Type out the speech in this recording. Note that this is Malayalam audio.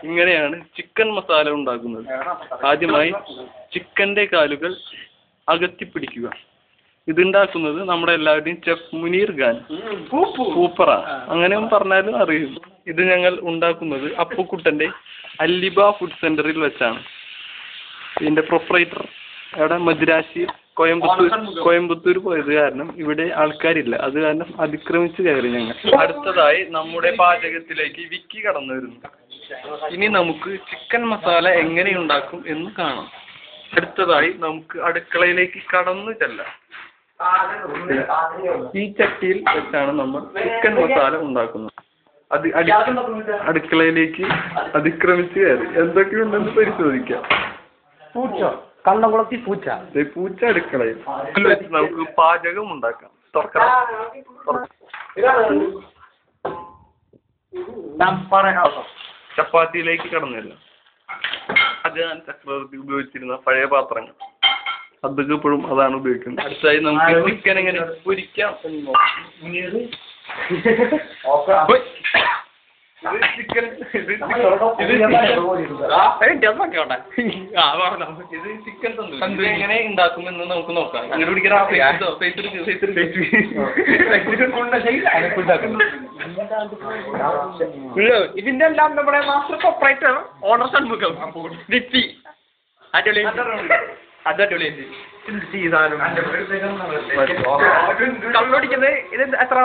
ഇങ്ങനെയാണ് ചിക്കൻ മസാല ഉണ്ടാക്കുന്നത്. ആദ്യമായി ചിക്കന്റെ കാലുകൾ അകത്തിപ്പിടിക്കുക. ഇതുണ്ടാക്കുന്നത് നമ്മുടെ എല്ലാവരുടെയും ചെഫ് മുനീർ ഖാൻ സൂപ്പറാണ്, അങ്ങനെ പറഞ്ഞാലും അറിയും. ഇത് ഞങ്ങൾ ഉണ്ടാക്കുന്നത് അപ്പുക്കുട്ടന്റെ അല്ലിബ ഫുഡ് സെന്ററിൽ വെച്ചാണ്. ഇതിന്റെ പ്രൊപ്പറേറ്റർ അവിടെ മദ്രാശി കോയമ്പത്തൂർ പോയത് കാരണം ഇവിടെ ആൾക്കാരില്ല, അത് കാരണം അതിക്രമിച്ച് കയറി ഞങ്ങൾ. അടുത്തതായി നമ്മുടെ പാചകത്തിലേക്ക് വിക്കി കടന്നു വരുന്നു. ഇനി നമുക്ക് ചിക്കൻ മസാല എങ്ങനെ ഉണ്ടാക്കും എന്ന് കാണാം. അടുത്തതായി നമുക്ക് അടുക്കളയിലേക്ക് കടന്നു ചെല്ലാം. ഈ ചട്ടിയിൽ വെച്ചാണ് നമ്മൾ ചിക്കൻ മസാല ഉണ്ടാക്കുന്നത്. അടുക്കളയിലേക്ക് അതിക്രമിച്ച് കയറി എന്തൊക്കെയുണ്ടെന്ന് പരിശോധിക്കാം. കണ്ണംകുളത്തി പൂച്ച അടുക്കളയിൽ വെച്ച് നമുക്ക് പാചകം ഉണ്ടാക്കാം. ചപ്പാത്തിയിലേക്ക് കടന്നില്ല. ഷാജഹാൻ ചക്രവർത്തി ഉപയോഗിച്ചിരുന്ന പഴയ പാത്രങ്ങൾ, അതൊക്കെ ഇപ്പോഴും അതാണ് ഉപയോഗിക്കുന്നത്. അടുത്തായി നമുക്ക് ചിക്കൻ എങ്ങനെ പൊരിക്കാം എന്ന് നോക്കാം. ചിക്കൻ തന്തൂരി എങ്ങനെ ഉണ്ടാക്കുമെന്ന് നമുക്ക് നോക്കാം. ഇതിന്റെ എല്ലാം നമ്മുടെ മാസ്റ്റർ ഓപ്പറേറ്റർ ഓണർ ഷൺമുഖം കള്ളോടിക്കുന്നത്. ഇത് എത്ര